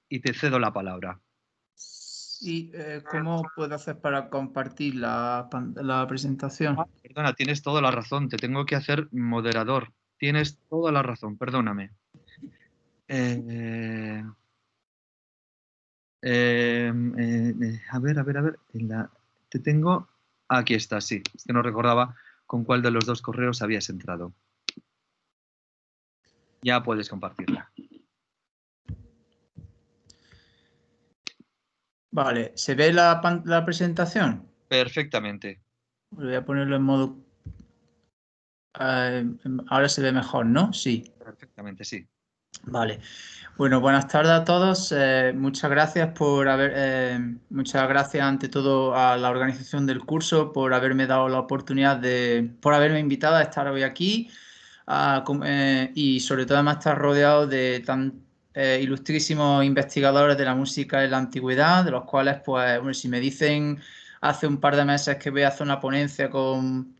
y te cedo la palabra. ¿Y cómo puedo hacer para compartir la presentación? Perdona, tienes toda la razón. Te tengo que hacer moderador. Tienes toda la razón, perdóname. A ver. Te tengo... Aquí está, sí. Es que no recordaba con cuál de los dos correos habías entrado. Ya puedes compartirla. Vale, ¿se ve la presentación? Perfectamente. Voy a ponerlo en modo... ahora se ve mejor, ¿no? Sí. Perfectamente, sí. Vale. Bueno, buenas tardes a todos. Muchas gracias muchas gracias ante todo a la organización del curso por haberme dado la oportunidad por haberme invitado a estar hoy aquí y sobre todo además estar rodeado de tan ilustrísimos investigadores de la música en la antigüedad, de los cuales, pues, bueno, si me dicen hace un par de meses que voy a hacer una ponencia con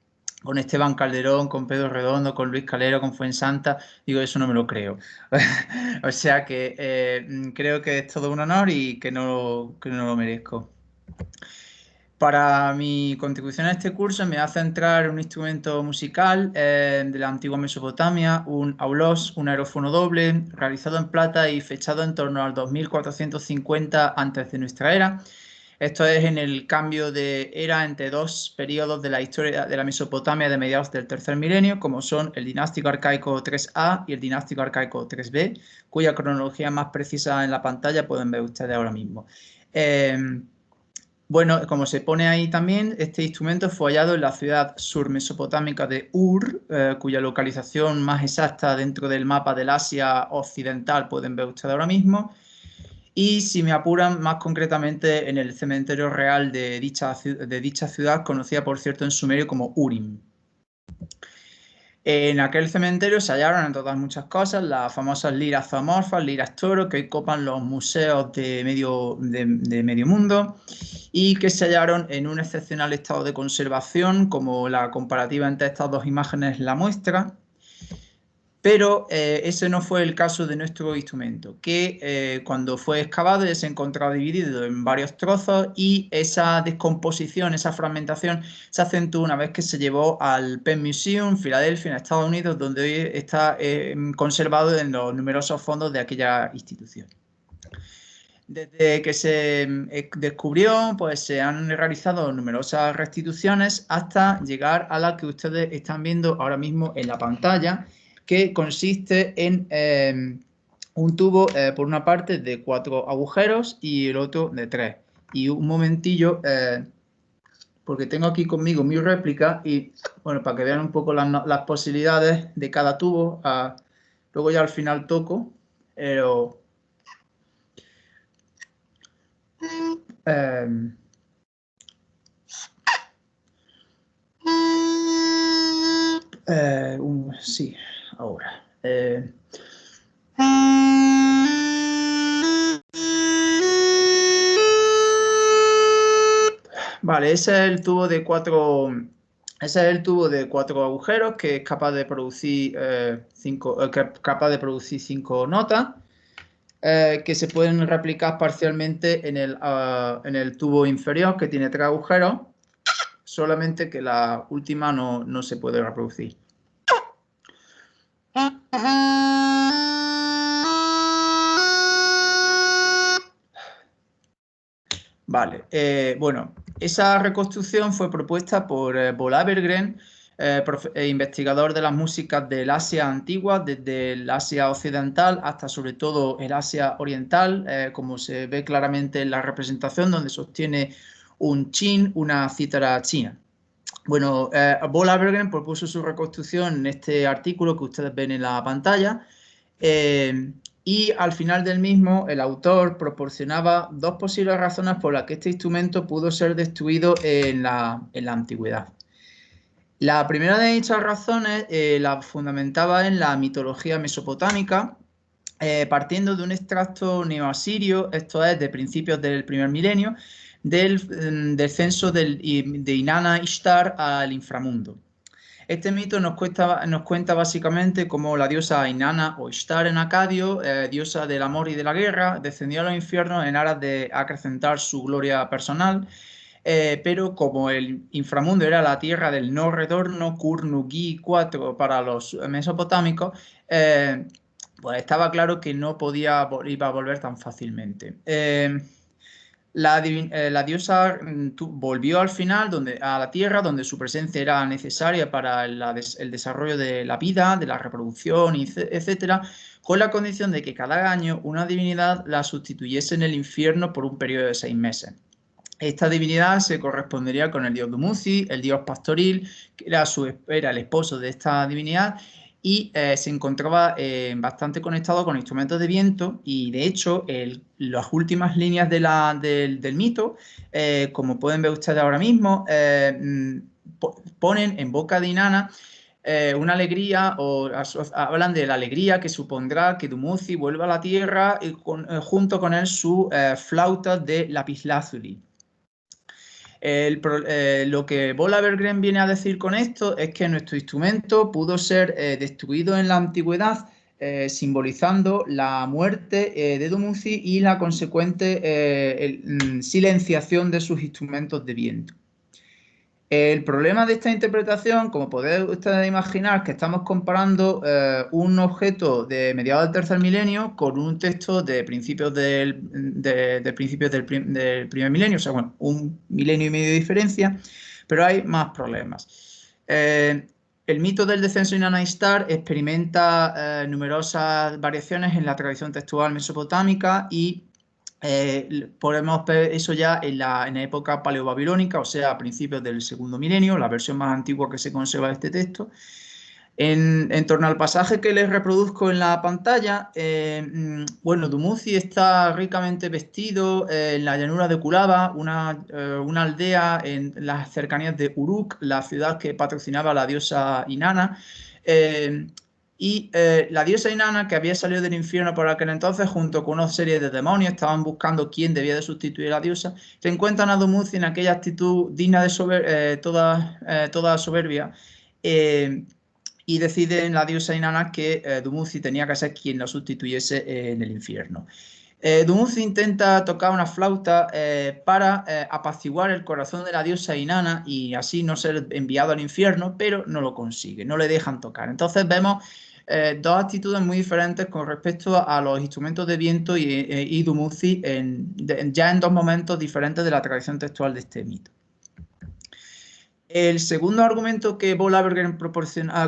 Esteban Calderón, con Pedro Redondo, con Luis Calero, con Fuensanta, digo, eso no me lo creo. O sea que creo que es todo un honor y que no lo merezco. Para mi contribución a este curso me va a centrar un instrumento musical de la antigua Mesopotamia, un aulos, un aerófono doble, realizado en plata y fechado en torno al 2450 antes de nuestra era. Esto es en el cambio de era entre dos periodos de la historia de la Mesopotamia de mediados del tercer milenio, como son el dinástico arcaico 3A y el dinástico arcaico 3B, cuya cronología más precisa en la pantalla pueden ver ustedes ahora mismo. Bueno, como se pone ahí también, este instrumento fue hallado en la ciudad surmesopotámica de Ur, cuya localización más exacta dentro del mapa del Asia occidental pueden ver ustedes ahora mismo. Y si me apuran, más concretamente en el cementerio real de dicha ciudad, conocida por cierto en sumerio como Urim. En aquel cementerio se hallaron, entre otras muchas cosas, las famosas liras zoomorfas, liras toro, que hoy copan los museos de medio mundo y que se hallaron en un excepcional estado de conservación, como la comparativa entre estas dos imágenes la muestra. Pero ese no fue el caso de nuestro instrumento, que cuando fue excavado ya se encontraba dividido en varios trozos y esa descomposición, esa fragmentación se acentuó una vez que se llevó al Penn Museum, Filadelfia, en Estados Unidos, donde hoy está conservado en los numerosos fondos de aquella institución. Desde que se descubrió, pues se han realizado numerosas restituciones hasta llegar a la que ustedes están viendo ahora mismo en la pantalla, que consiste en un tubo, por una parte, de 4 agujeros y el otro de 3. Y un momentillo, porque tengo aquí conmigo mi réplica y, bueno, para que vean un poco las posibilidades de cada tubo. Luego ya al final toco, pero... sí, ahora. Vale, ese es el tubo de 4. Ese es el tubo de 4 agujeros que es capaz de producir 5 notas que se pueden replicar parcialmente en el tubo inferior que tiene 3 agujeros, solamente que la última no se puede reproducir. Vale, bueno, esa reconstrucción fue propuesta por Paul Abergren, investigador de las músicas del Asia antigua, desde el Asia occidental hasta sobre todo el Asia oriental, como se ve claramente en la representación donde sostiene un chin, una cítara china. Bueno, Paul Abergren propuso su reconstrucción en este artículo que ustedes ven en la pantalla. Y al final del mismo, el autor proporcionaba 2 posibles razones por las que este instrumento pudo ser destruido en la antigüedad. La primera de dichas razones la fundamentaba en la mitología mesopotámica, partiendo de un extracto neoasirio, esto es, de principios del primer milenio, del descenso de Inanna Ishtar al inframundo. Este mito nos cuenta básicamente cómo la diosa Inanna o Ishtar en acadio, diosa del amor y de la guerra, descendió a los infiernos en aras de acrecentar su gloria personal, pero como el inframundo era la tierra del no retorno, Kur-Nugi 4 para los mesopotámicos, pues estaba claro que no iba a volver tan fácilmente. La diosa volvió al final a la tierra, donde su presencia era necesaria para el desarrollo de la vida, de la reproducción, etcétera, con la condición de que cada año una divinidad la sustituyese en el infierno por un periodo de 6 meses. Esta divinidad se correspondería con el dios Dumuzi, el dios pastoril, que era el esposo de esta divinidad, y se encontraba bastante conectado con instrumentos de viento, y de hecho las últimas líneas del mito, como pueden ver ustedes ahora mismo, ponen en boca de Inanna una alegría, o hablan de la alegría que supondrá que Dumuzi vuelva a la tierra y junto con él su flauta de lapislázuli. Lo que Bola Berggren viene a decir con esto es que nuestro instrumento pudo ser destruido en la antigüedad, simbolizando la muerte de Dumuzi y la consecuente silenciación de sus instrumentos de viento. El problema de esta interpretación, como podéis ustedes imaginar, que estamos comparando un objeto de mediados del tercer milenio con un texto de principios del primer milenio, o sea, bueno, un milenio y medio de diferencia, pero hay más problemas. El mito del descenso de Inanna Ishtar experimenta numerosas variaciones en la tradición textual mesopotámica y podemos ver eso ya en la época paleobabilónica, o sea, a principios del segundo milenio, la versión más antigua que se conserva de este texto. En torno al pasaje que les reproduzco en la pantalla, bueno, Dumuzi está ricamente vestido en la llanura de Kulaba, una aldea en las cercanías de Uruk, la ciudad que patrocinaba a la diosa Inanna. La diosa Inanna, que había salido del infierno por aquel entonces, junto con una serie de demonios, estaban buscando quién debía de sustituir a la diosa, se encuentran a Dumuzi en aquella actitud digna de toda soberbia, y deciden la diosa Inanna que Dumuzi tenía que ser quien la sustituyese en el infierno. Dumuzi intenta tocar una flauta para apaciguar el corazón de la diosa Inanna y así no ser enviado al infierno, pero no lo consigue, no le dejan tocar. Entonces vemos dos actitudes muy diferentes con respecto a los instrumentos de viento y Dumuzi ya en dos momentos diferentes de la tradición textual de este mito. El segundo argumento que Bola Berggren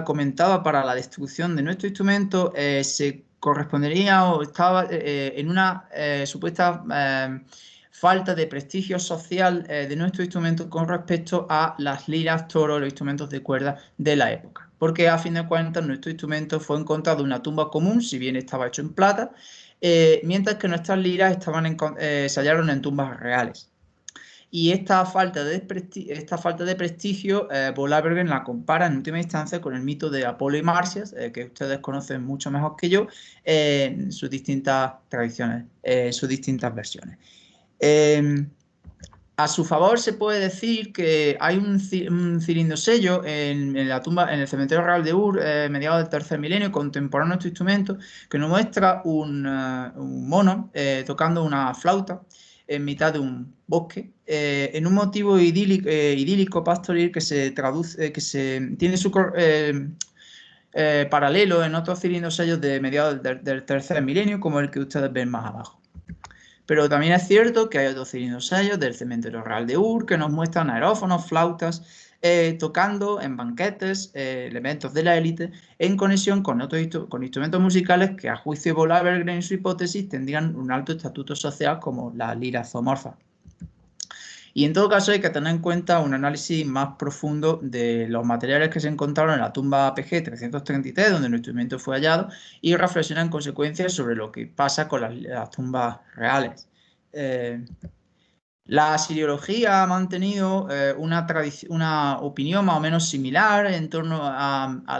comentaba para la destrucción de nuestro instrumento se correspondería o estaba en una supuesta falta de prestigio social de nuestro instrumento con respecto a las liras, toros, los instrumentos de cuerda de la época. Porque a fin de cuentas nuestro instrumento fue encontrado en una tumba común, si bien estaba hecho en plata, mientras que nuestras liras se hallaron en tumbas reales. Y esta falta de prestigio, Bola Berggren la compara en última instancia con el mito de Apolo y Marcias, que ustedes conocen mucho mejor que yo, en sus distintas tradiciones, sus distintas versiones. A su favor se puede decir que hay un cilindosello en la tumba, en el cementerio real de Ur, mediados del tercer milenio, contemporáneo a nuestro instrumento, que nos muestra un mono tocando una flauta en mitad de un bosque, en un motivo idílico pastoril que se traduce, tiene su paralelo en otros cilindosellos de mediados del tercer milenio, como el que ustedes ven más abajo. Pero también es cierto que hay otros cilindosellos del cementerio real de Ur que nos muestran aerófonos, flautas, tocando en banquetes, elementos de la élite, en conexión con instrumentos musicales que, a juicio de Bola Berggren y su hipótesis, tendrían un alto estatuto social, como la lira zoomorfa. Y en todo caso hay que tener en cuenta un análisis más profundo de los materiales que se encontraron en la tumba PG 333, donde nuestro instrumento fue hallado, y reflexionar en consecuencia sobre lo que pasa con las tumbas reales. La asiriología ha mantenido una opinión más o menos similar en torno a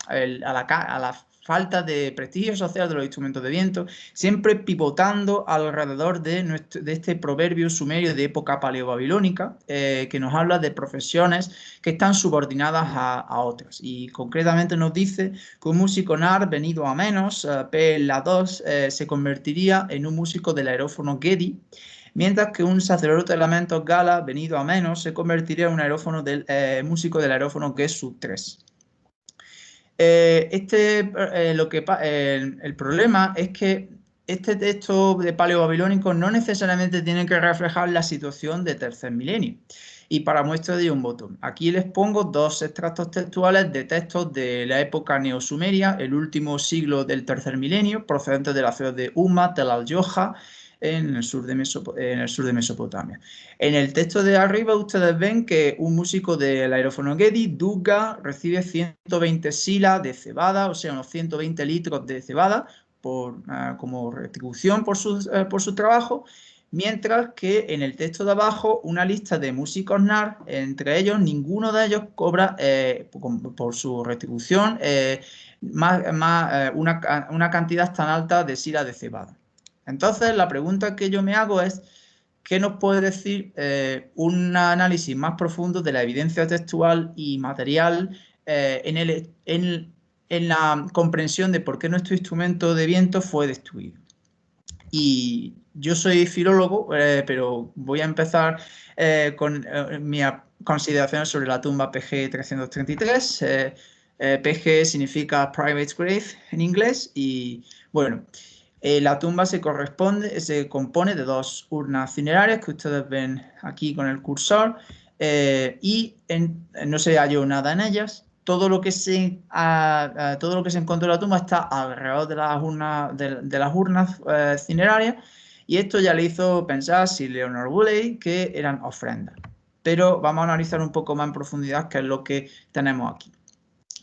la falta de prestigio social de los instrumentos de viento, siempre pivotando alrededor de este proverbio sumerio de época paleobabilónica, que nos habla de profesiones que están subordinadas a otras. Y concretamente nos dice que un músico nar venido a menos, P en la 2, se convertiría en un músico del aerófono Gedi, mientras que un sacerdote de elementos Gala, venido a menos, se convertiría en un músico del aerófono G sub 3. El problema es que este texto de paleobabilónico no necesariamente tiene que reflejar la situación de tercer milenio. Y para muestra de un botón, aquí les pongo dos extractos textuales de textos de la época neosumeria, el último siglo del tercer milenio, procedentes de la ciudad de Umma, Tel al-Joha, en el sur de Mesopotamia. En el texto de arriba ustedes ven que un músico del aerófono Gedi, Duga, recibe 120 silas de cebada, o sea, unos 120 litros de cebada como retribución por su trabajo, mientras que en el texto de abajo una lista de músicos nar, entre ellos ninguno de ellos cobra por su retribución una cantidad tan alta de silas de cebada. Entonces, la pregunta que yo me hago es, ¿qué nos puede decir un análisis más profundo de la evidencia textual y material en la comprensión de por qué nuestro instrumento de viento fue destruido? Y yo soy filólogo, pero voy a empezar con mi consideración sobre la tumba PG 333. PG significa Private Grave en inglés y, bueno, la tumba se compone de dos urnas cinerarias que ustedes ven aquí con el cursor y no se halló nada en ellas. Todo lo que se encontró en la tumba está alrededor de las urnas cinerarias y esto ya le hizo pensar a Sir Leonard Woolley que eran ofrendas. Pero vamos a analizar un poco más en profundidad qué es lo que tenemos aquí.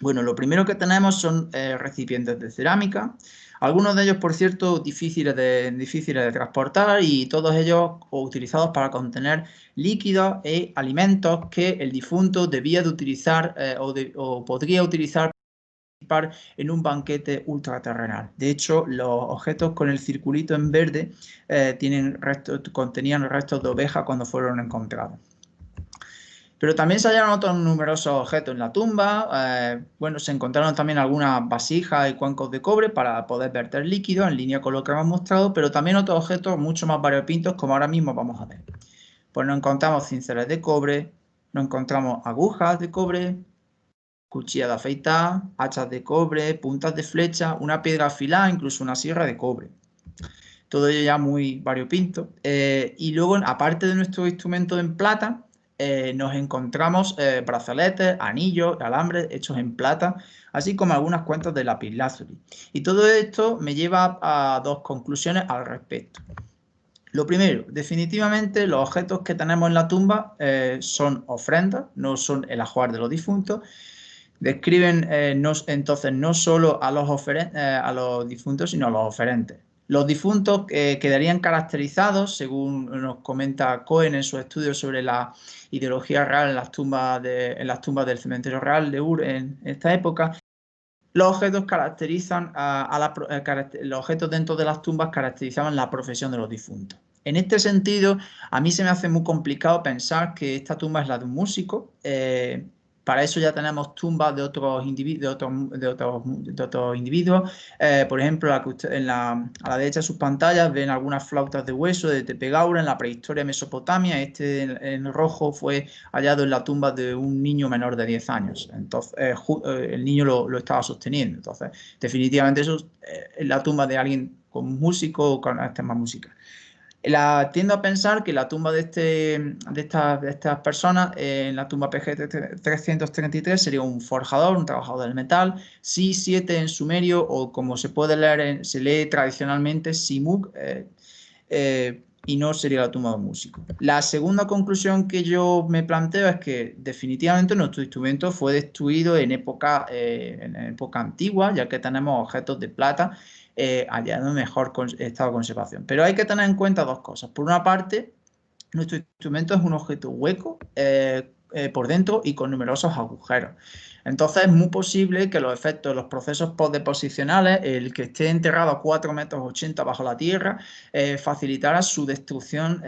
Bueno, lo primero que tenemos son recipientes de cerámica, algunos de ellos, por cierto, difíciles de transportar y todos ellos utilizados para contener líquidos y alimentos que el difunto debía de utilizar o podría utilizar para participar en un banquete ultraterrenal. De hecho, los objetos con el circulito en verde contenían restos de oveja cuando fueron encontrados. Pero también se hallaron otros numerosos objetos en la tumba. Bueno, se encontraron también algunas vasijas y cuencos de cobre para poder verter líquido, en línea con lo que hemos mostrado, pero también otros objetos mucho más variopintos, como ahora mismo vamos a ver. Pues nos encontramos cinceles de cobre, nos encontramos agujas de cobre, cuchillas de afeitar, hachas de cobre, puntas de flecha, una piedra afilada, incluso una sierra de cobre. Todo ello ya muy variopinto. Y luego, aparte de nuestro instrumento en plata, nos encontramos brazaletes, anillos, alambres hechos en plata, así como algunas cuentas de lapislázuli. Y todo esto me lleva a dos conclusiones al respecto. Lo primero, definitivamente los objetos que tenemos en la tumba son ofrendas, no son el ajuar de los difuntos. Describen entonces no solo a los difuntos, sino a los oferentes. Los difuntos quedarían caracterizados, según nos comenta Cohen en su estudio sobre la ideología real en las tumbas del cementerio real de Ur en esta época. Los objetos los objetos dentro de las tumbas caracterizaban la profesión de los difuntos. En este sentido, a mí se me hace muy complicado pensar que esta tumba es la de un músico. Para eso ya tenemos tumbas de otros individuos. Por ejemplo, a la derecha de sus pantallas ven algunas flautas de hueso de Tepegaura en la prehistoria de Mesopotamia. Este en rojo fue hallado en la tumba de un niño menor de 10 años. Entonces, el niño lo estaba sosteniendo. Entonces, definitivamente eso es la tumba de alguien con músico o con esta más música. Tiendo a pensar que la tumba de estas personas, en la tumba PG 333, sería un forjador, un trabajador del metal, Si-7 en sumerio, o como se lee tradicionalmente, Simuk, y no sería la tumba de un músico. La segunda conclusión que yo me planteo es que definitivamente nuestro instrumento fue destruido en época antigua, ya que tenemos objetos de plata hallados en mejor estado de conservación. Pero hay que tener en cuenta dos cosas. Por una parte, nuestro instrumento es un objeto hueco, por dentro y con numerosos agujeros. Entonces es muy posible que los efectos, los procesos postdeposicionales, el que esté enterrado a 4,80 metros bajo la tierra, facilitara su destrucción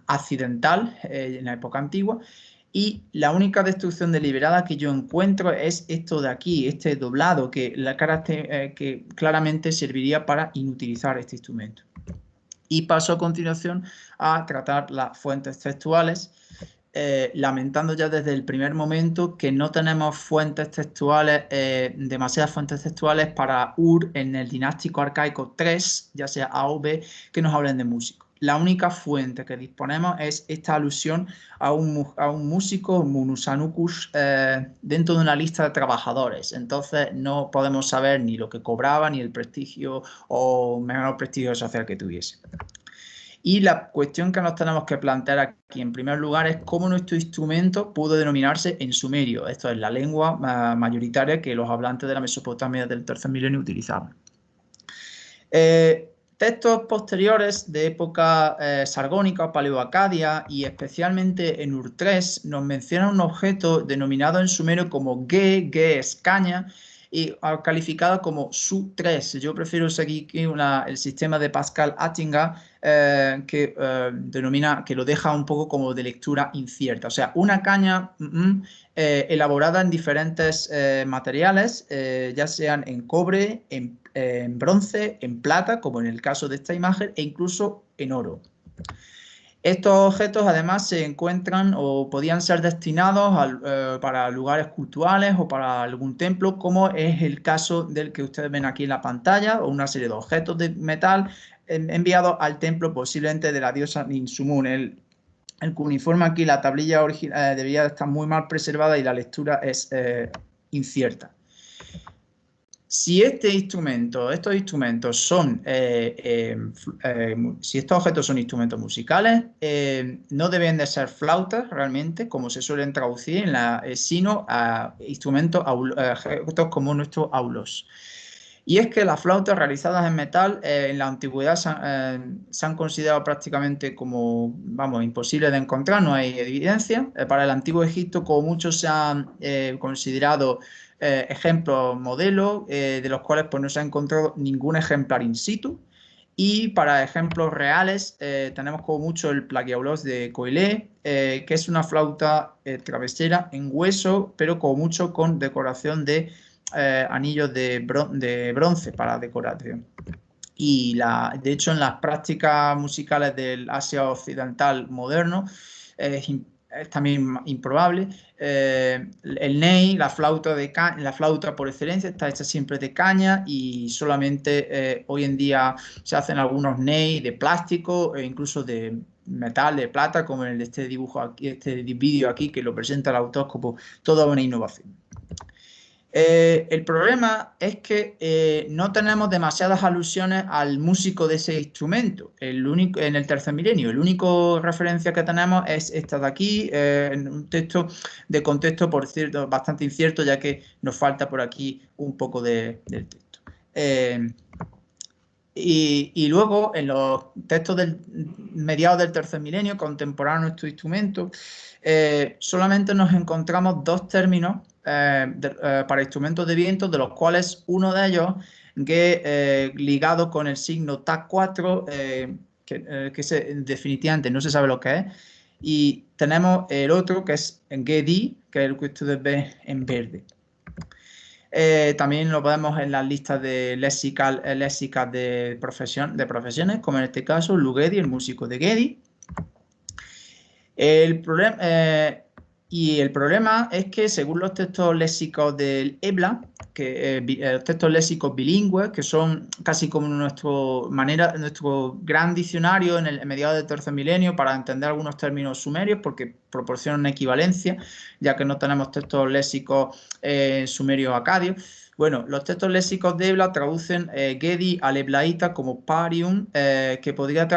accidental en la época antigua. Y la única destrucción deliberada que yo encuentro es esto de aquí, este doblado, que claramente serviría para inutilizar este instrumento. Y paso a continuación a tratar las fuentes textuales, lamentando ya desde el primer momento que no tenemos fuentes textuales, demasiadas fuentes textuales para Ur en el dinástico arcaico 3, ya sea A o B, que nos hablen de músicos. La única fuente que disponemos es esta alusión a un músico, Munusanucus, dentro de una lista de trabajadores. Entonces no podemos saber ni lo que cobraba, ni el prestigio o menor prestigio social que tuviese. Y la cuestión que nos tenemos que plantear aquí, en primer lugar, es cómo nuestro instrumento pudo denominarse en sumerio. Esto es la lengua mayoritaria que los hablantes de la Mesopotamia del tercer milenio utilizaban. Textos posteriores de época sargónica o paleoacadia y especialmente en Ur 3 nos mencionan un objeto denominado en sumerio como Ge es caña, y calificado como Su3. Yo prefiero seguir el sistema de Pascal Attinger, que lo deja un poco como de lectura incierta. O sea, una caña elaborada en diferentes materiales, ya sean en cobre, en bronce, en plata, como en el caso de esta imagen, e incluso en oro. Estos objetos además se encuentran o podían ser destinados para lugares cultuales o para algún templo, como es el caso del que ustedes ven aquí en la pantalla, o una serie de objetos de metal enviados al templo posiblemente de la diosa Ninsumun. El cuneiforme aquí, la tablilla original debería estar muy mal preservada y la lectura es incierta. Si estos instrumentos son, si estos objetos son instrumentos musicales, no deben de ser flautas realmente, como se suelen traducir sino a objetos como nuestro aulos. Y es que las flautas realizadas en metal en la antigüedad se han considerado prácticamente como, imposibles de encontrar, no hay evidencia. Para el antiguo Egipto, como muchos se han considerado ejemplos modelos, de los cuales pues no se ha encontrado ningún ejemplar in situ. Y para ejemplos reales tenemos como mucho el plagiaulos de Coillet, que es una flauta travesera en hueso, pero como mucho con decoración de anillos de bronce para decoración. Y de hecho en las prácticas musicales del Asia Occidental moderno es también improbable. El ney, la flauta por excelencia, está hecha siempre de caña y solamente hoy en día se hacen algunos ney de plástico e incluso de metal, de plata, como en este dibujo aquí, este vídeo aquí que lo presenta el autor como toda una innovación. El problema es que no tenemos demasiadas alusiones al músico de ese instrumento. En el tercer milenio, la única referencia que tenemos es esta de aquí, en un texto de contexto, por cierto, bastante incierto, ya que nos falta por aquí un poco del texto. Y luego, en los textos del mediados del tercer milenio, contemporáneos a nuestro instrumento, solamente nos encontramos dos términos para instrumentos de viento, de los cuales uno de ellos, ligado con el signo TAC4, que definitivamente no se sabe lo que es, y tenemos el otro que es GEDI, que es el que ustedes ven en verde. También lo podemos en las listas de léxicas de profesiones, como en este caso Lugedi, el músico de Gedi. El problema es que según los textos léxicos del EBLA, los textos léxicos bilingües, que son casi como nuestro gran diccionario en el mediado del tercer milenio para entender algunos términos sumerios, porque proporcionan equivalencia, ya que no tenemos textos léxicos sumerios acadios. Bueno, los textos léxicos de EBLA traducen Gedi al eblaíta como parium, que podría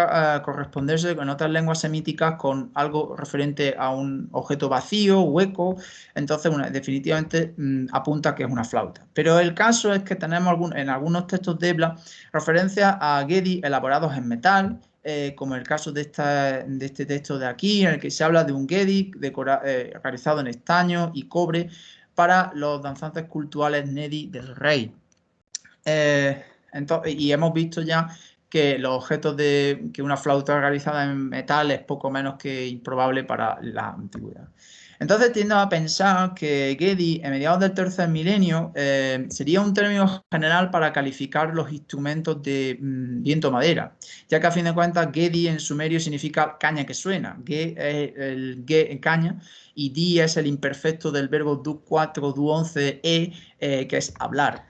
corresponderse en otras lenguas semíticas con algo referente a un objeto vacío, hueco. Entonces, definitivamente apunta que es una flauta. Pero el caso es que tenemos en algunos textos de EBLA referencias a Gedi elaborados en metal, como el caso de este texto de aquí, en el que se habla de un Gedi realizado en estaño y cobre para los danzantes cultuales Nedi del rey. Y hemos visto ya que los objetos que una flauta realizada en metal es poco menos que improbable para la antigüedad. Entonces tiendo a pensar que Gedi, en mediados del tercer milenio, sería un término general para calificar los instrumentos de viento-madera, ya que a fin de cuentas Gedi en sumerio significa caña que suena. Ge es el ge en caña y di es el imperfecto del verbo du 4, du 11, que es hablar.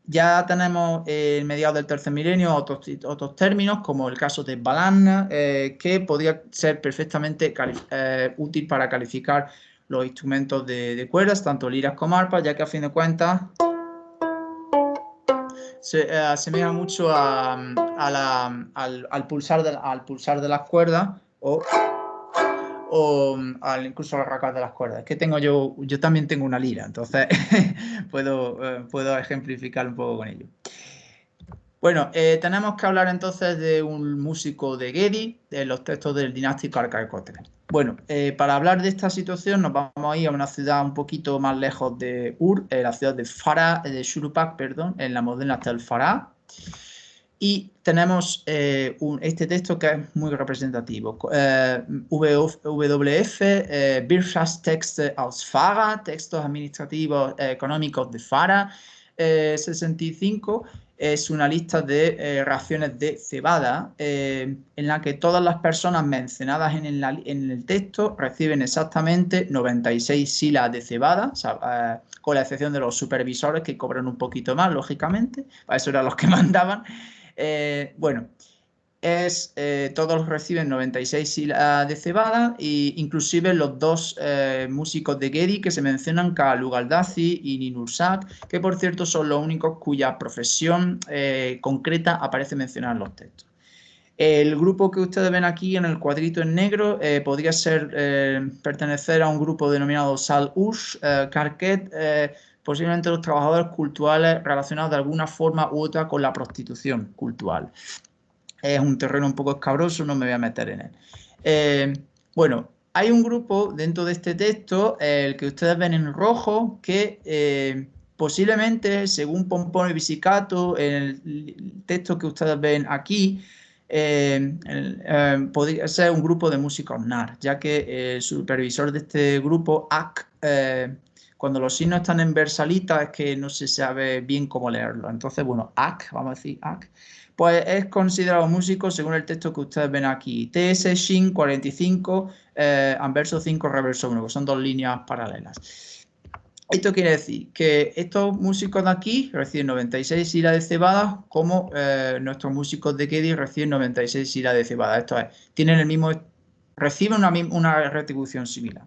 Ya tenemos en mediados del tercer milenio otros términos, como el caso de Balan, que podría ser perfectamente útil para calificar los instrumentos de cuerdas, tanto liras como arpas, ya que a fin de cuentas se asemeja mucho al pulsar de las cuerdas o incluso al rasgar de las cuerdas. Es que yo también tengo una lira, entonces puedo ejemplificar un poco con ello. Bueno, tenemos que hablar entonces de un músico de Gedi, de los textos del dinástico Arcaicóteles. Bueno, para hablar de esta situación nos vamos a ir a una ciudad un poquito más lejos de Ur, la ciudad de Shuruppak, perdón, en la moderna Tel Farah. Y tenemos este texto que es muy representativo. WF, Wirtschaftstexte aus Farah, textos administrativos económicos de Farah, 65. Es una lista de raciones de cebada en la que todas las personas mencionadas en el texto reciben exactamente 96 silas de cebada, o sea, con la excepción de los supervisores que cobran un poquito más, lógicamente, para eso eran los que mandaban. Bueno, todos reciben 96 silas de cebada, e inclusive los dos músicos de Gedi que se mencionan, Kalugaldazi y Ninursak, que por cierto son los únicos cuya profesión concreta aparece mencionada en los textos. El grupo que ustedes ven aquí en el cuadrito en negro podría pertenecer a un grupo denominado Sal-Ush, Karket, posiblemente los trabajadores culturales relacionados de alguna forma u otra con la prostitución cultural. Es un terreno un poco escabroso, no me voy a meter en él. Bueno, hay un grupo dentro de este texto, el que ustedes ven en rojo, que posiblemente, según Pomponio y Pizzicato, en el texto que ustedes ven aquí, podría ser un grupo de músicos nar, ya que el supervisor de este grupo, Ak, cuando los signos están en versalita es que no se sabe bien cómo leerlo. Entonces, bueno, Ak, vamos a decir Ak, pues es considerado músico según el texto que ustedes ven aquí. TS Shin 45, anverso 5, reverso 1, que son dos líneas paralelas. Esto quiere decir que estos músicos de aquí reciben 96 silas de cebada, como nuestros músicos de Gedi reciben 96 silas de cebada. Esto es, reciben una retribución similar.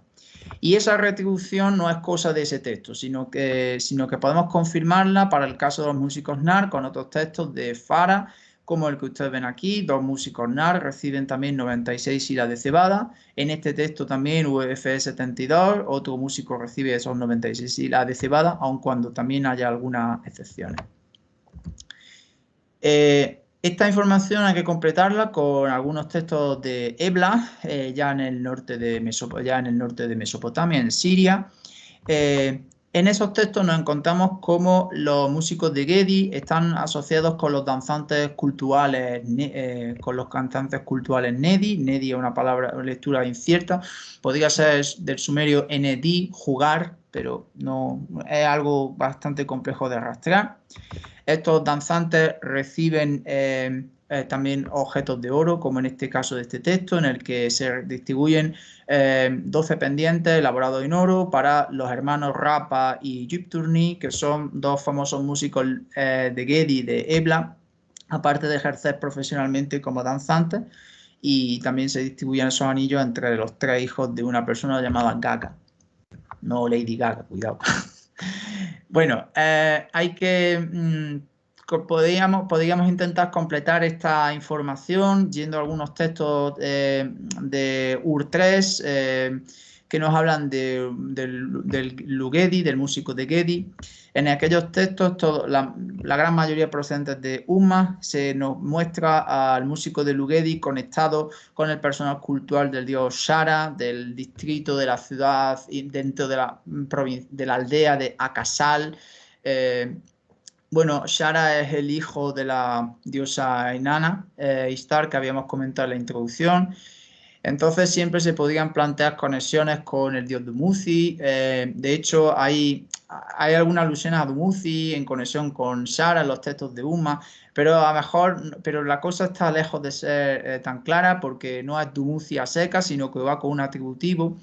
Y esa retribución no es cosa de ese texto, sino que podemos confirmarla para el caso de los músicos nar con otros textos de Farah, como el que ustedes ven aquí. Dos músicos nar reciben también 96 silas de cebada. En este texto también UFE 72, otro músico recibe esos 96 silas de cebada, aun cuando también haya algunas excepciones. Esta información hay que completarla con algunos textos de Ebla, ya en el norte de Mesopotamia, en Siria. En esos textos nos encontramos cómo los músicos de Gedi están asociados con los danzantes culturales, Nedi. Nedi es una lectura incierta, podría ser del sumerio Enedi, jugar, pero no es algo bastante complejo de rastrear. Estos danzantes reciben también objetos de oro, como en este caso de este texto, en el que se distribuyen 12 pendientes elaborados en oro para los hermanos Rapa y Yipturni, que son dos famosos músicos de Gedi de Ebla, aparte de ejercer profesionalmente como danzantes, y también se distribuyen esos anillos entre los tres hijos de una persona llamada Gaga. No Lady Gaga, cuidado. Bueno, podríamos intentar completar esta información yendo a algunos textos de Ur 3, que nos hablan del Lughedi, del músico de Gedi. En aquellos textos, la gran mayoría procedentes de Umma, se nos muestra al músico de Lughedi conectado con el personal cultural del dios Shara, del distrito de la ciudad, dentro de la aldea de Akasal. Bueno, Shara es el hijo de la diosa Inanna, Ishtar, que habíamos comentado en la introducción. Entonces siempre se podían plantear conexiones con el dios Dumuzi. De hecho, hay algunas alusiones a Dumuzi en conexión con Shara en los textos de Umma, pero pero la cosa está lejos de ser tan clara, porque no es Dumuzi a seca, sino que va con un atributivo.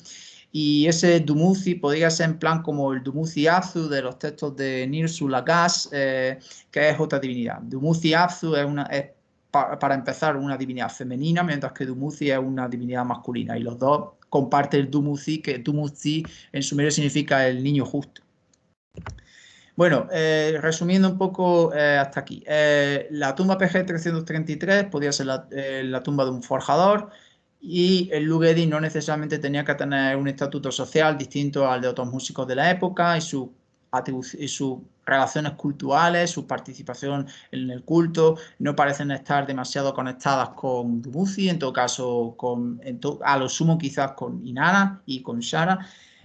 Y ese Dumuzi podría ser en plan como el Dumuzi Azu de los textos de Nirsu Lagash, que es otra divinidad. Dumuzi Azu es para empezar, una divinidad femenina, mientras que Dumuzi es una divinidad masculina. Y los dos comparten el Dumuzi, que Dumuzi en sumerio significa el niño justo. Bueno, resumiendo un poco hasta aquí. La tumba PG 333 podía ser la tumba de un forjador, y el Lughedi no necesariamente tenía que tener un estatuto social distinto al de otros músicos de la época, y sus relaciones culturales, su participación en el culto, no parecen estar demasiado conectadas con Dumuzi, en todo caso, a lo sumo quizás con Inanna y con Shara.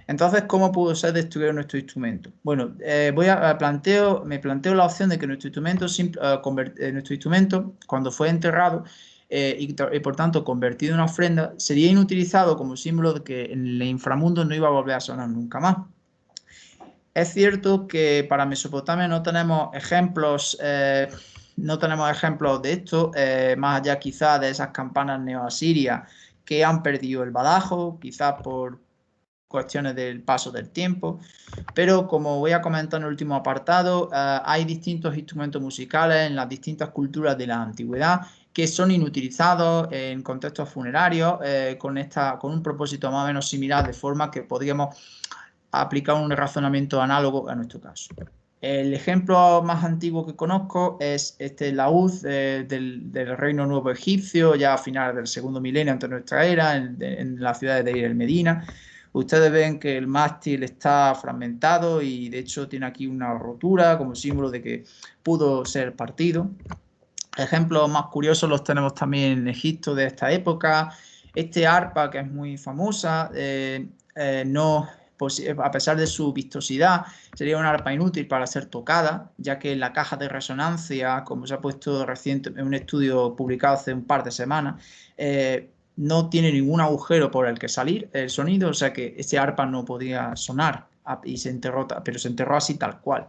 Entonces, ¿cómo pudo ser destruido nuestro instrumento? Bueno, me planteo la opción de que nuestro instrumento, cuando fue enterrado y por tanto convertido en una ofrenda, sería inutilizado como símbolo de que en el inframundo no iba a volver a sonar nunca más. Es cierto que para Mesopotamia no tenemos ejemplos de esto, más allá quizás de esas campanas neoasirias que han perdido el badajo, quizás por cuestiones del paso del tiempo, pero como voy a comentar en el último apartado, hay distintos instrumentos musicales en las distintas culturas de la antigüedad que son inutilizados en contextos funerarios con un propósito más o menos similar, de forma que podríamos aplicar un razonamiento análogo a nuestro caso. El ejemplo más antiguo que conozco es este laúd del Reino Nuevo Egipcio, ya a finales del segundo milenio antes de nuestra era, en la ciudad de Deir el Medina. Ustedes ven que el mástil está fragmentado y de hecho tiene aquí una rotura como símbolo de que pudo ser partido. Ejemplos más curiosos los tenemos también en Egipto de esta época. Este arpa, que es muy famosa, a pesar de su vistosidad, sería una arpa inútil para ser tocada, ya que la caja de resonancia, como se ha puesto reciente en un estudio publicado hace un par de semanas, no tiene ningún agujero por el que salir el sonido, o sea que ese arpa no podía sonar y se enterró, pero se enterró así tal cual.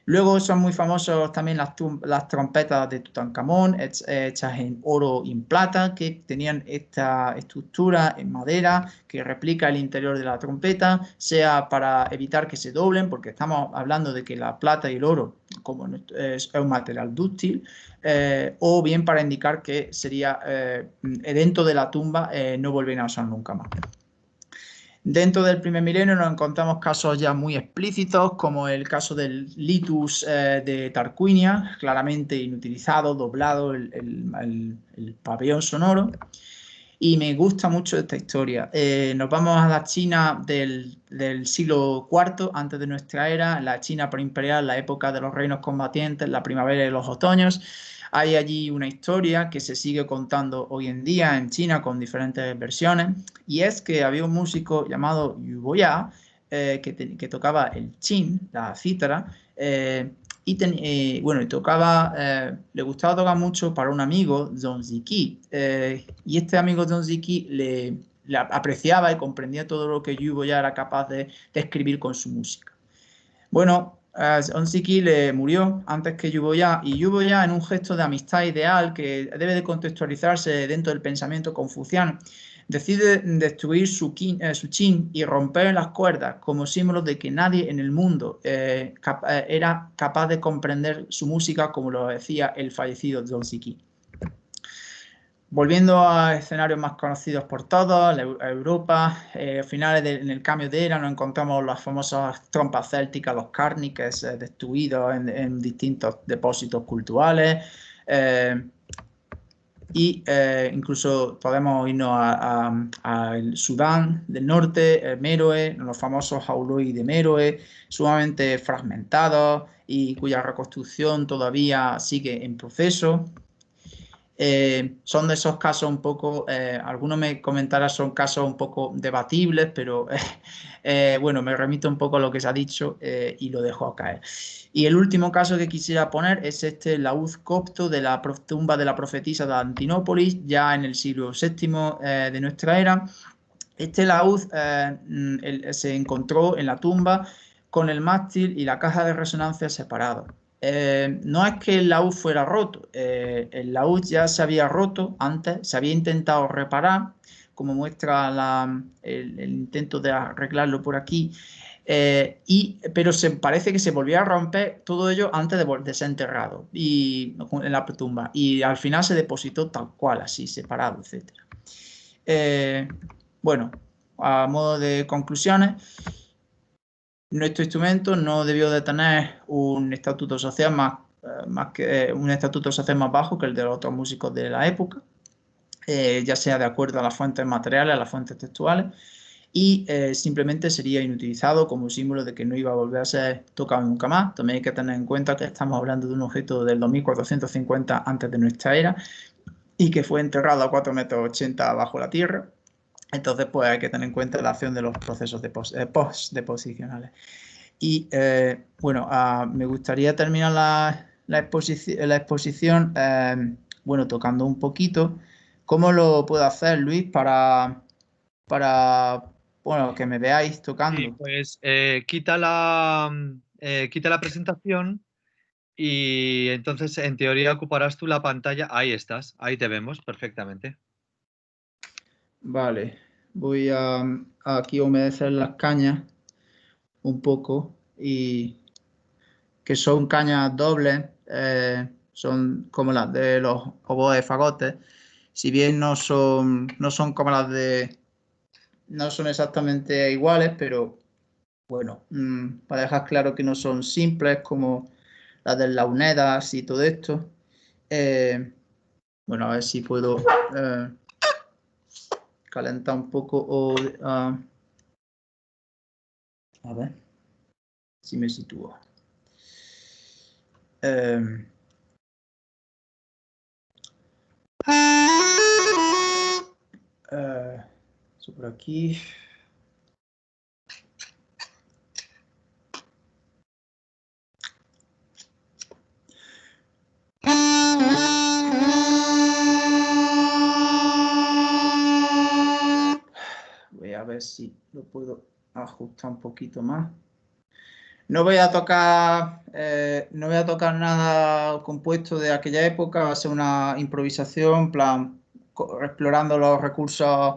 Luego son muy famosos también las trompetas de Tutankamón, hechas en oro y en plata, que tenían esta estructura en madera que replica el interior de la trompeta, sea para evitar que se doblen, porque estamos hablando de que la plata y el oro es un material dúctil, o bien para indicar que sería dentro de la tumba no volverán a usar nunca más. Dentro del primer milenio nos encontramos casos ya muy explícitos, como el caso del litus de Tarquinia, claramente inutilizado, doblado el pabellón sonoro. Y me gusta mucho esta historia. Nos vamos a la China del siglo IV antes de nuestra era, la China preimperial, la época de los reinos combatientes, la primavera y los otoños. Hay allí una historia que se sigue contando hoy en día en China con diferentes versiones, y es que había un músico llamado Yu Boya que tocaba el chin, la cítara, le gustaba tocar mucho para un amigo, Zhong Ziqi, y este amigo Zhong Ziqi le apreciaba y comprendía todo lo que Yu Boya era capaz de escribir con su música. Bueno, Zhong Ziqi le murió antes que Yu Boya, y Yu Boya, en un gesto de amistad ideal que debe de contextualizarse dentro del pensamiento confuciano, decide destruir su chin y romper las cuerdas como símbolo de que nadie en el mundo era capaz de comprender su música como lo decía el fallecido Zhong Ziqi. Volviendo a escenarios más conocidos por todos, Europa, en el cambio de era nos encontramos las famosas trompas célticas, los cárniques, destruidos en distintos depósitos culturales. y incluso podemos irnos al Sudán del Norte, Meroe, los famosos Jauloi de Meroe, sumamente fragmentados y cuya reconstrucción todavía sigue en proceso. Son de esos casos un poco, algunos me comentarán son casos un poco debatibles, pero bueno, me remito un poco a lo que se ha dicho y lo dejo caer. Y el último caso que quisiera poner es este laúd copto de la tumba de la profetisa de Antinópolis, ya en el siglo VII de nuestra era. Este laúd se encontró en la tumba con el mástil y la caja de resonancia separados. No es que el laúd fuera roto, el laúd ya se había roto antes, se había intentado reparar, como muestra el intento de arreglarlo por aquí, pero parece que se volvió a romper todo ello antes de ser enterrado en la tumba, y al final se depositó tal cual, así, separado, etc. Bueno, a modo de conclusiones, nuestro instrumento no debió de tener un estatuto social más bajo que el de los otros músicos de la época, ya sea de acuerdo a las fuentes materiales, a las fuentes textuales, y simplemente sería inutilizado como símbolo de que no iba a volver a ser tocado nunca más. También hay que tener en cuenta que estamos hablando de un objeto del 2450 antes de nuestra era y que fue enterrado a 4,80 metros bajo la tierra. Entonces, pues hay que tener en cuenta la acción de los procesos post-deposicionales. Y bueno, me gustaría terminar la exposición, bueno, tocando un poquito. ¿Cómo lo puedo hacer, Luis, para bueno, que me veáis tocando? Sí, pues quita la presentación y entonces en teoría ocuparás tú la pantalla. Ahí estás, ahí te vemos perfectamente. Vale, voy a aquí humedecer las cañas un poco, y que son cañas dobles, son como las de los oboes fagotes, si bien no son como las no son exactamente iguales, pero bueno, para dejar claro que no son simples como las de launedas y todo esto. Bueno, a ver si puedo calentar un poco a ver si me sitúo. Eso por aquí. Voy a ver si lo puedo ajustar un poquito más. No voy a tocar nada compuesto de aquella época, va a ser una improvisación, plan, explorando los recursos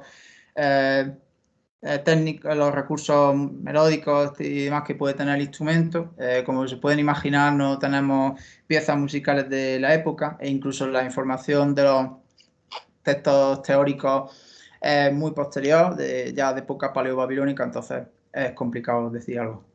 técnicos, los recursos melódicos y demás que puede tener el instrumento. Como se pueden imaginar, no tenemos piezas musicales de la época, e incluso la información de los textos teóricos es muy posterior, ya de época paleobabilónica, entonces es complicado decir algo.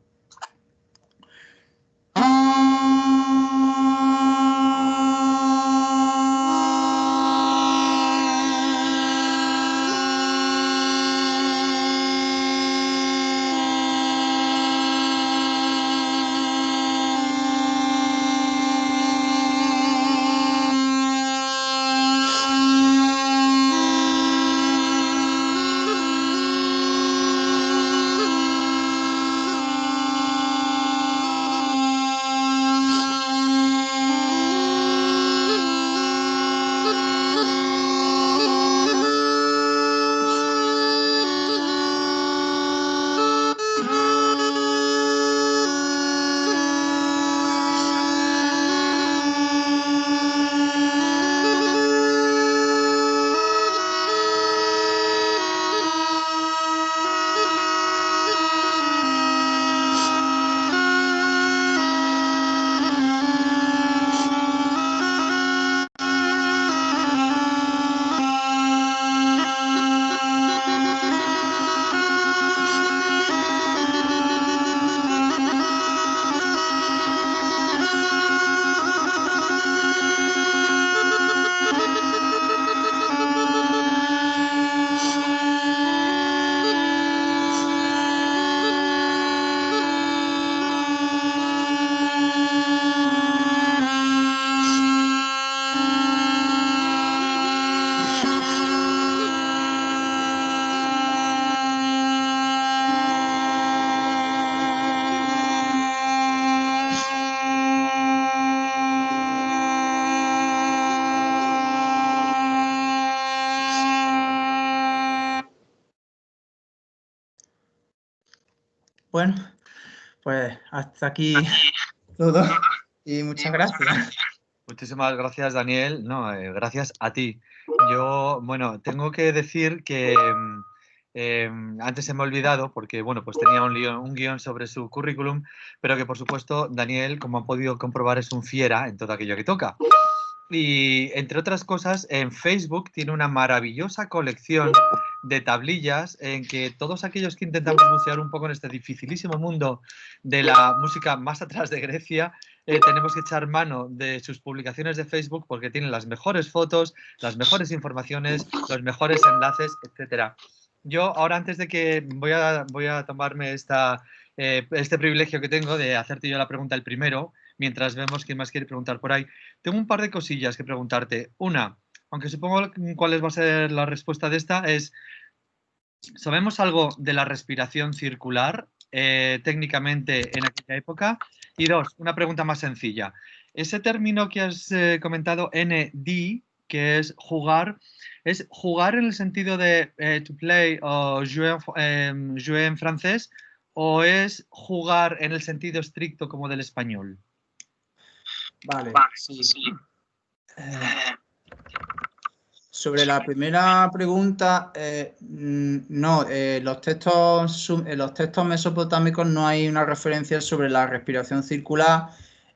Bueno, pues hasta aquí todo y muchas gracias. Muchísimas gracias, Daniel. No, gracias a ti. Yo, bueno, tengo que decir que antes se me ha olvidado porque, bueno, pues tenía un guión sobre su currículum, pero que, por supuesto, Daniel, como han podido comprobar, es un fiera en todo aquello que toca. Y, entre otras cosas, en Facebook tiene una maravillosa colección de tablillas en que todos aquellos que intentamos bucear un poco en este dificilísimo mundo de la música más atrás de Grecia, tenemos que echar mano de sus publicaciones de Facebook porque tienen las mejores fotos, las mejores informaciones, los mejores enlaces, etcétera. Yo ahora, antes de que voy a tomarme este privilegio que tengo de hacerte yo la pregunta el primero, mientras vemos quién más quiere preguntar por ahí, tengo un par de cosillas que preguntarte. Una, aunque supongo cuál va a ser la respuesta de esta, es, ¿sabemos algo de la respiración circular técnicamente en aquella época? Y dos, una pregunta más sencilla. Ese término que has comentado, ND, que ¿es jugar en el sentido de to play o jouer en francés, o es jugar en el sentido estricto como del español? Vale, sí. Sobre la primera pregunta, no, los textos mesopotámicos no hay una referencia sobre la respiración circular,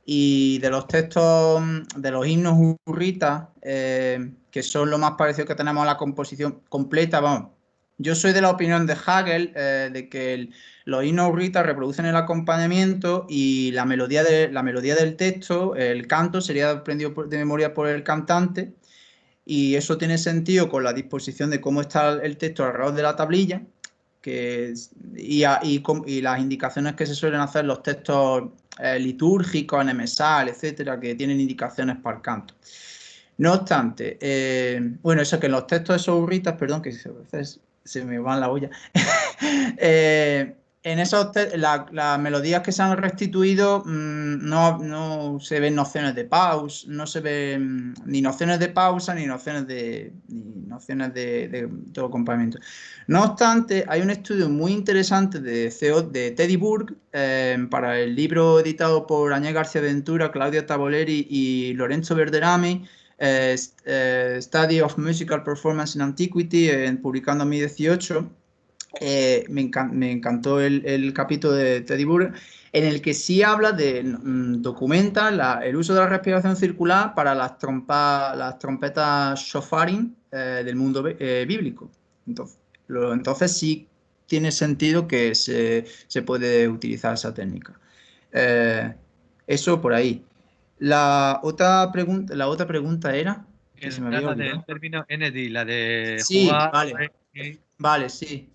y de los textos de los himnos hurritas, que son lo más parecido que tenemos a la composición completa, vamos. Yo soy de la opinión de Hegel, de que los himnos hurritas reproducen el acompañamiento y la melodía del texto, el canto, sería aprendido de memoria por el cantante. Y eso tiene sentido con la disposición de cómo está el texto alrededor de la tablilla, y las indicaciones que se suelen hacer en los textos litúrgicos, en MSAL, etcétera, que tienen indicaciones para el canto. No obstante, bueno, eso que en los textos esos hurritas, perdón, que a veces se me van la olla, en esos las melodías que se han restituido, no se ven nociones de pausa, no se ven ni nociones de pausa ni nociones de todo acompañamiento. No obstante, hay un estudio muy interesante de Teddy Burke, para el libro editado por Añez García Ventura, Claudia Taboleri y Lorenzo Verderami, Study of Musical Performance in Antiquity, publicando en 2018. Me encantó el capítulo de Teddy Burke, en el que sí habla documenta el uso de la respiración circular para las trompetas shofarim del mundo bíblico. Entonces sí tiene sentido que se puede utilizar esa técnica. Eso por ahí. La otra pregunta era... que se me había La olvidado. del término ND, la de Sí, jugar. vale. Vale, sí.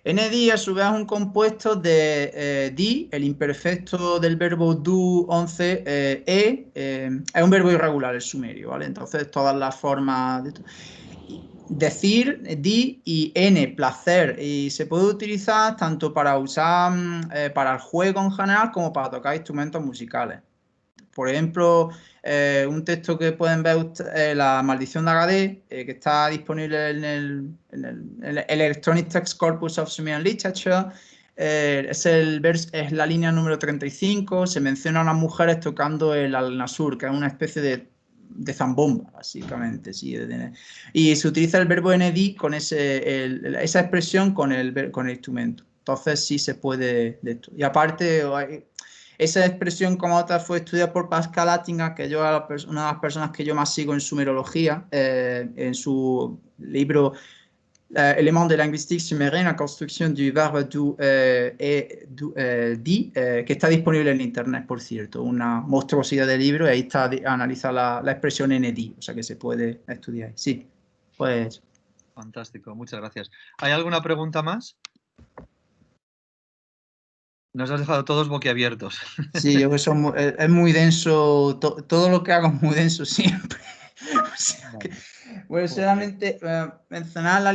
ND a su vez es un compuesto de di, el imperfecto del verbo do 11, es un verbo irregular, el sumerio, ¿vale? Entonces todas las formas de decir, di, y n, placer, y se puede utilizar tanto para usar para el juego en general como para tocar instrumentos musicales. Por ejemplo, un texto que pueden ver La maldición de Agadé, que está disponible en el Electronic Text Corpus of Sumerian Literature. Es la línea número 35. Se menciona a unas mujeres tocando el al-nasur, que es una especie de zambomba, básicamente. Sí, y se utiliza el verbo ND con esa expresión con el instrumento. Entonces sí se puede de esto. Y aparte, esa expresión como otra fue estudiada por Pascal Attinger, que yo es una de las personas que yo más sigo en sumerología, en su libro Éléments de linguistique sumérienne, la construcción du verbe du di, que está disponible en internet, por cierto, una monstruosidad de libro, y ahí analiza la expresión ND, o sea que se puede estudiar. Sí, pues... Fantástico, muchas gracias. ¿Hay alguna pregunta más? Nos has dejado todos boquiabiertos. Sí, yo creo que es muy denso, todo lo que hago es muy denso siempre. O sea que, bueno, solamente mencionar la